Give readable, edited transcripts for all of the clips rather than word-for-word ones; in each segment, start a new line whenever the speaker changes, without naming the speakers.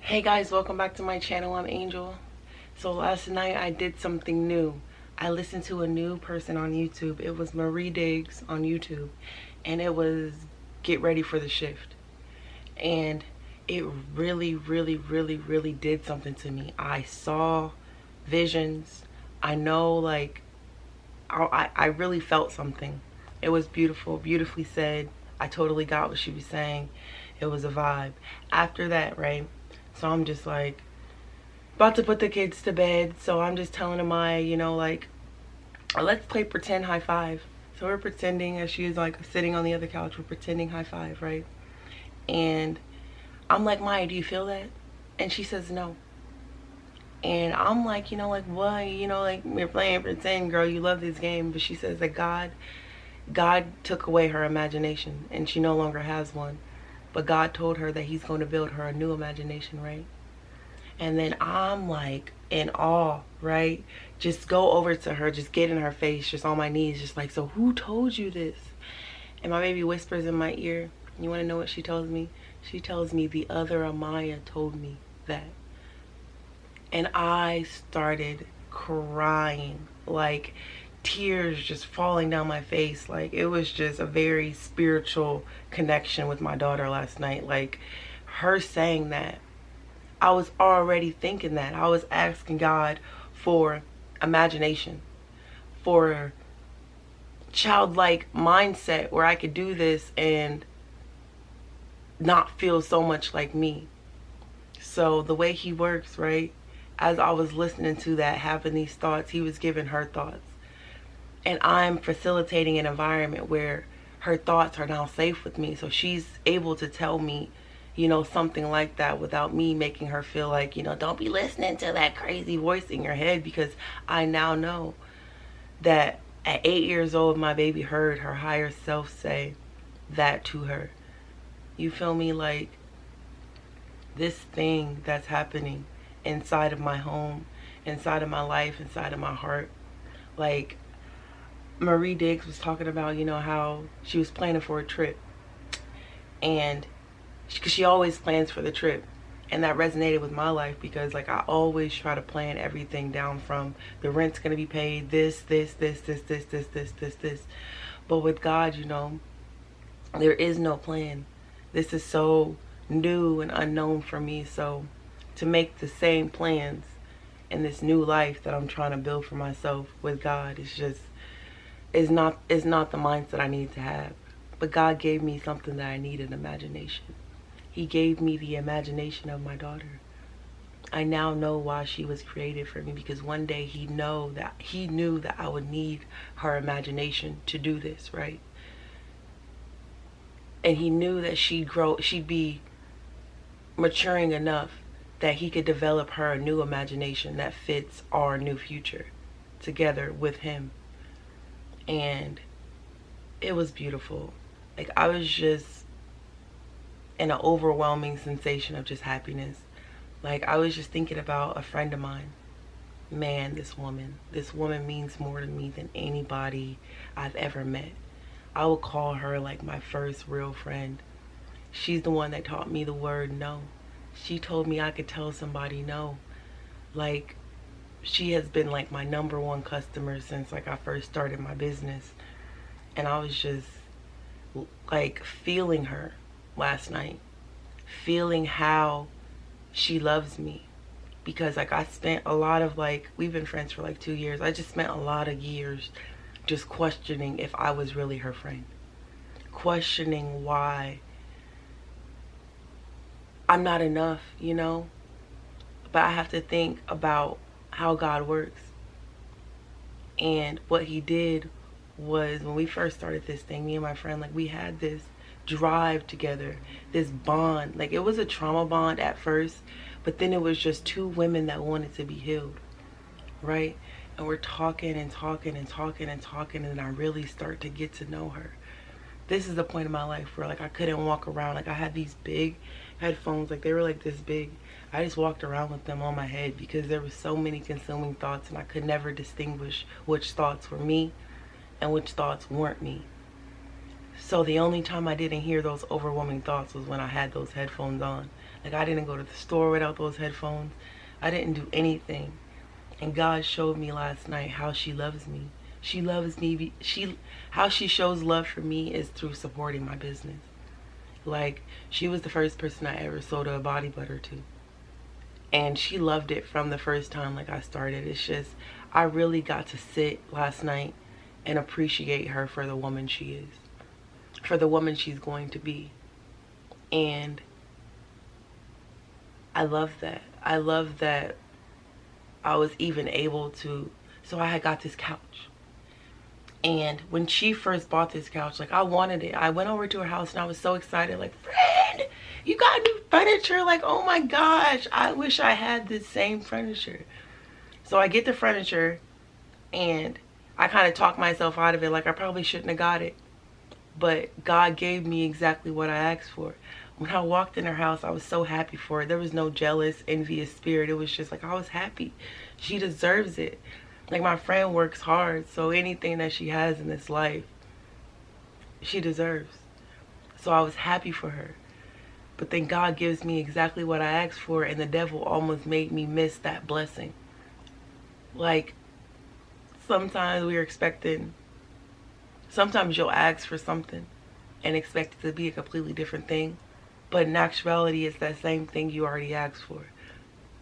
Hey guys, welcome back to my channel. I'm Angel. So last night I did something new. I listened to a new person on YouTube. It was Marie Diggs on YouTube, and it was Get Ready for the Shift. And it really did something to me. I saw visions. I know, like, I really felt something. It was beautiful, beautifully said. I totally got what she was saying. It was a vibe. After that, right? So I'm just like about to put the kids to bed. So I'm just telling Amaya, like, let's play pretend high five. So we're pretending as she's like sitting on the other couch. We're pretending high five, right? And I'm like, Maya, do you feel that? And she says no. And I'm like, like, what? Like, we're playing pretend, girl. You love this game. But she says that God took away her imagination and she no longer has one. But God told her that he's going to build her a new imagination, right? And then I'm like in awe, right? Just go over to her, just get in her face, just on my knees, just like, so who told you this? And my baby whispers in my ear. You want to know what she tells me? She tells me the other Amaya told me that. And I started crying, like tears just falling down my face. Like, it was just a very spiritual connection with my daughter last night. Like, her saying that, I was already thinking that. I was asking God for imagination, for childlike mindset where I could do this and not feel so much like me. So the way he works, right? As I was listening to that, having these thoughts, he was giving her thoughts. And I'm facilitating an environment where her thoughts are now safe with me. So she's able to tell me, something like that without me making her feel like, don't be listening to that crazy voice in your head, because I now know that at 8 years old, my baby heard her higher self say that to her. You feel me? Like, this thing that's happening inside of my home, inside of my life, inside of my heart. Like, Marie Diggs was talking about, how she was planning for a trip. And because she always plans for the trip. And that resonated with my life because, like, I always try to plan everything down from the rent's going to be paid, this. But with God, there is no plan. This is so new and unknown for me. So to make the same plans in this new life that I'm trying to build for myself with God is not the mindset I need to have. But God gave me something that I needed, imagination. He gave me the imagination of my daughter. I now know why she was created for me, because one day he knew that I would need her imagination to do this, right? And he knew that she'd be maturing enough that he could develop her a new imagination that fits our new future together with him. And it was beautiful. Like, I was just in an overwhelming sensation of just happiness. Like, I was just thinking about a friend of mine. Man, this woman means more to me than anybody I've ever met. I would call her like my first real friend. She's the one that taught me the word no. She told me I could tell somebody no. Like, she has been like my #1 customer since, like, I first started my business. And I was just like feeling her last night, feeling how she loves me. Because, like, I spent a lot of, like, we've been friends for like 2 years. I just spent a lot of years just questioning if I was really her friend, questioning why I'm not enough, But I have to think about how God works. And what he did was, when we first started this thing, me and my friend, like, we had this drive together, this bond. Like, it was a trauma bond at first, but then it was just two women that wanted to be healed, right? And we're talking and talking and talking and talking, and I really start to get to know her. This is the point in my life where, like, I couldn't walk around. Like, I had these big headphones, like, they were like this big. I just walked around with them on my head because there was so many consuming thoughts, and I could never distinguish which thoughts were me and which thoughts weren't me. So the only time I didn't hear those overwhelming thoughts was when I had those headphones on. Like, I didn't go to the store without those headphones. I didn't do anything. And God showed me last night how she loves me. She loves me. How she shows love for me is through supporting my business. Like, she was the first person I ever sold a body butter to. And she loved it from the first time, like, I started. It's just, I really got to sit last night and appreciate her for the woman she is. For the woman she's going to be. And I love that. I love that I was even able to, so I had got this couch. And when she first bought this couch, like, I wanted it. I went over to her house and I was so excited, like, friend, you got new furniture. Like, oh my gosh, I wish I had this same furniture. So I get the furniture and I kind of talked myself out of it. Like, I probably shouldn't have got it. But God gave me exactly what I asked for. When I walked in her house, I was so happy for her. There was no jealous, envious spirit. It was just like, I was happy. She deserves it. Like, my friend works hard, so anything that she has in this life, she deserves. So I was happy for her. But then God gives me exactly what I asked for, and the devil almost made me miss that blessing. Like, sometimes sometimes you'll ask for something and expect it to be a completely different thing. But in actuality, it's that same thing you already asked for.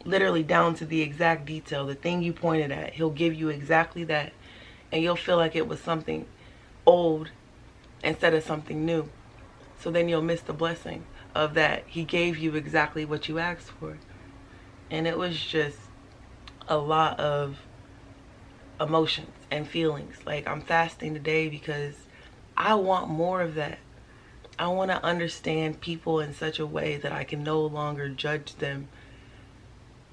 Literally down to the exact detail, the thing you pointed at, he'll give you exactly that. And you'll feel like it was something old instead of something new. So then you'll miss the blessing of that. He gave you exactly what you asked for. And it was just a lot of emotions and feelings. Like, I'm fasting today because I want more of that. I want to understand people in such a way that I can no longer judge them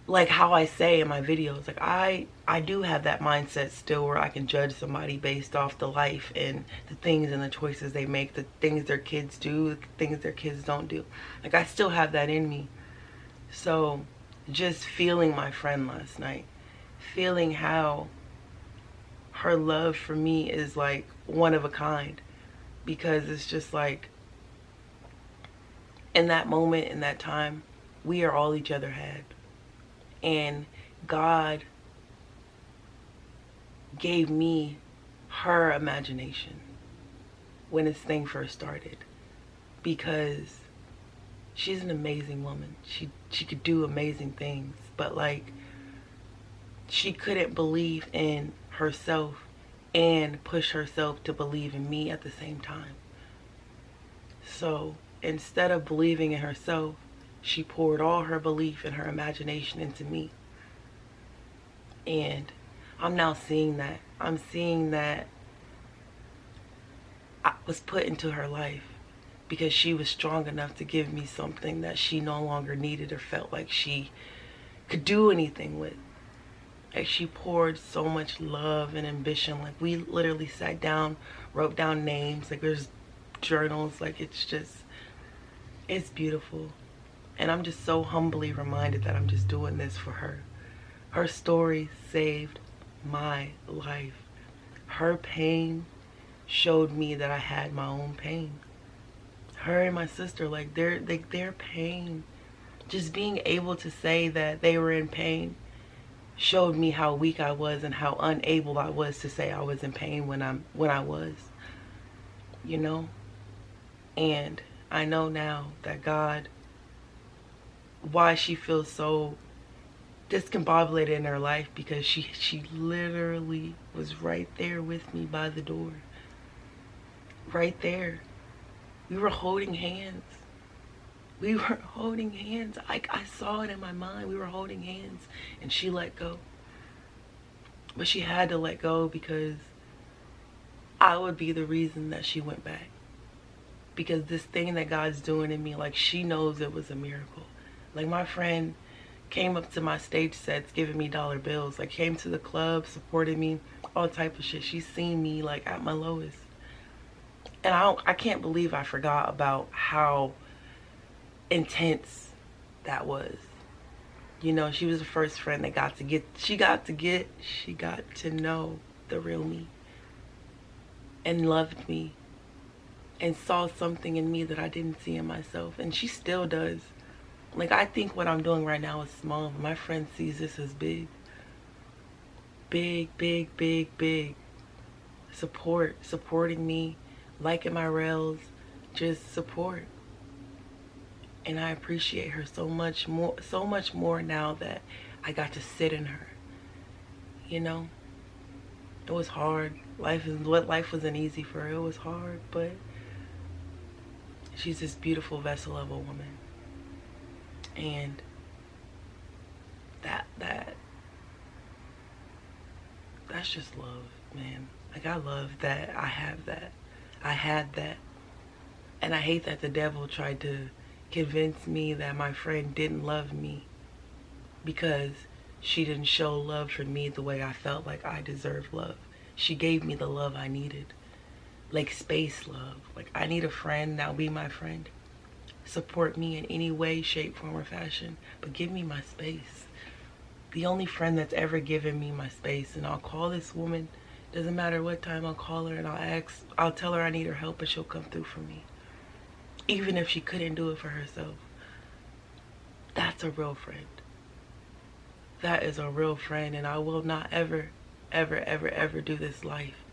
like how I say in my videos. Like, I do have that mindset still where I can judge somebody based off the life and the things and the choices they make, the things their kids do, the things their kids don't do. Like, I still have that in me. So just feeling my friend last night, feeling how her love for me is like one of a kind, because it's just like, in that moment, in that time, we are all each other had. And God gave me her imagination when this thing first started, because she's an amazing woman. She could do amazing things, but like, she couldn't believe in herself and push herself to believe in me at the same time. So instead of believing in herself, she poured all her belief and her imagination into me. And I'm now seeing that. I'm seeing that I was put into her life because she was strong enough to give me something that she no longer needed or felt like she could do anything with. Like, she poured so much love and ambition. Like, we literally sat down, wrote down names. Like, there's journals. Like, it's beautiful. And I'm just so humbly reminded that I'm just doing this for her. Her story saved my life. Her pain showed me that I had my own pain. Her and my sister, like, their pain, just being able to say that they were in pain showed me how weak I was and how unable I was to say I was in pain when I was, you know. And I know now that God, why she feels so discombobulated in her life, because she literally was right there with me by the door. Right there. We were holding hands. We were holding hands. I saw it in my mind. We were holding hands, and she let go. But she had to let go because I would be the reason that she went back. Because this thing that God's doing in me, like, she knows it was a miracle. Like, my friend came up to my stage sets giving me dollar bills. Like, came to the club, supported me, all type of shit. She's seen me, like, at my lowest. And I can't believe I forgot about how intense that was. You know, she was the first friend that she got to know the real me and loved me and saw something in me that I didn't see in myself. And she still does. Like, I think what I'm doing right now is small, but my friend sees this as big. Big, big, big, big. Supporting me, liking my rails, just support. And I appreciate her so much more now that I got to sit in her. You know, it was hard. Life wasn't easy for her. It was hard, but she's this beautiful vessel of a woman. And that's just love, man. Like, I love that I have that. I had that. And I hate that the devil tried to convince me that my friend didn't love me because she didn't show love for me the way I felt like I deserved love. She gave me the love I needed. Like space love. Like, I need a friend, now be my friend. Support me in any way, shape, form, or fashion, but give me my space. The only friend that's ever given me my space. And I'll call this woman, doesn't matter what time, I'll call her and I'll tell her I need her help and she'll come through for me. Even if she couldn't do it for herself. That's a real friend. That is a real friend, and I will not ever, ever, ever, ever do this life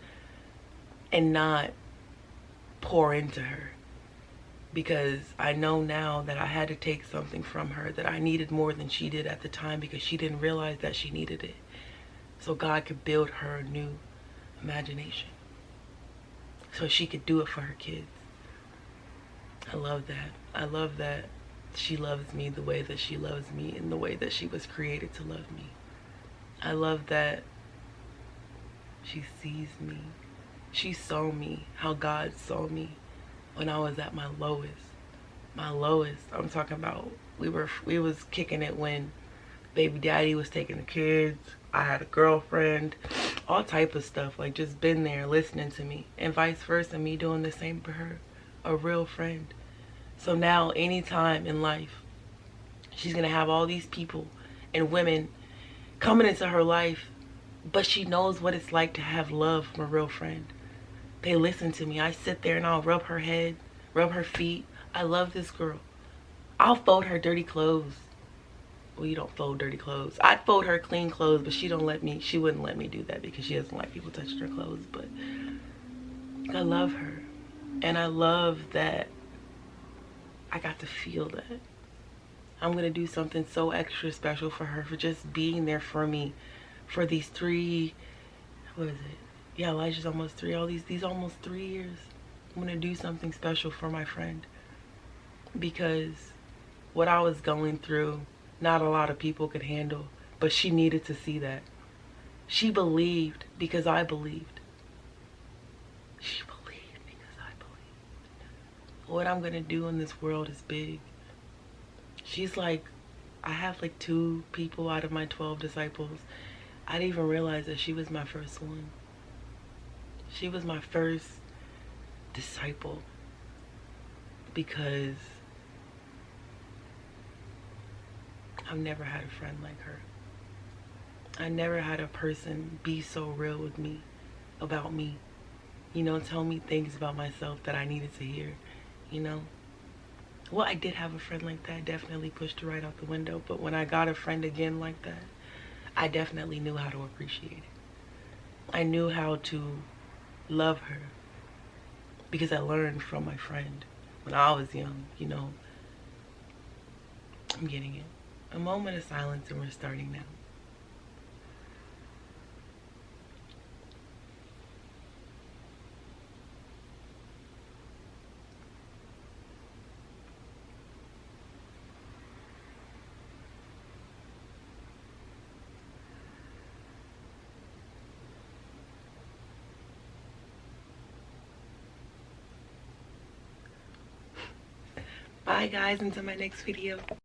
and not pour into her. Because I know now that I had to take something from her that I needed more than she did at the time, because she didn't realize that she needed it. So God could build her a new imagination. So she could do it for her kids. I love that. I love that she loves me the way that she loves me and the way that she was created to love me. I love that she sees me. She saw me how God saw me when I was at my lowest. My lowest. I'm talking about we was kicking it when baby daddy was taking the kids. I had a girlfriend, all type of stuff, like just been there listening to me, and vice versa, me doing the same for her. A real friend. So now anytime in life she's gonna have all these people and women coming into her life, but she knows what it's like to have love from a real friend. They listen to me. I sit there and I'll rub her head, rub her feet. I love this girl. I'll fold her dirty clothes. Well, you don't fold dirty clothes. I'd fold her clean clothes, but she wouldn't let me do that because she doesn't like people touching her clothes. But I love her. And I love that I got to feel that. I'm going to do something so extra special for her for just being there for me for these 3, what is it? Yeah, Elijah's almost 3. These almost 3 years. I'm going to do something special for my friend. Because what I was going through, not a lot of people could handle. But she needed to see that. She believed because I believed. She believed because I believed. What I'm going to do in this world is big. She's like, I have like 2 people out of my 12 disciples. I didn't even realize that she was my first one. She was my first disciple because I've never had a friend like her. I never had a person be so real with me, about me. You know, tell me things about myself that I needed to hear, you know. Well, I did have a friend like that. Definitely pushed her right out the window. But when I got a friend again like that, I definitely knew how to appreciate it. I knew how to love her because I learned from my friend when I was young, you know. I'm getting it. A moment of silence and we're starting now. Bye guys, until my next video.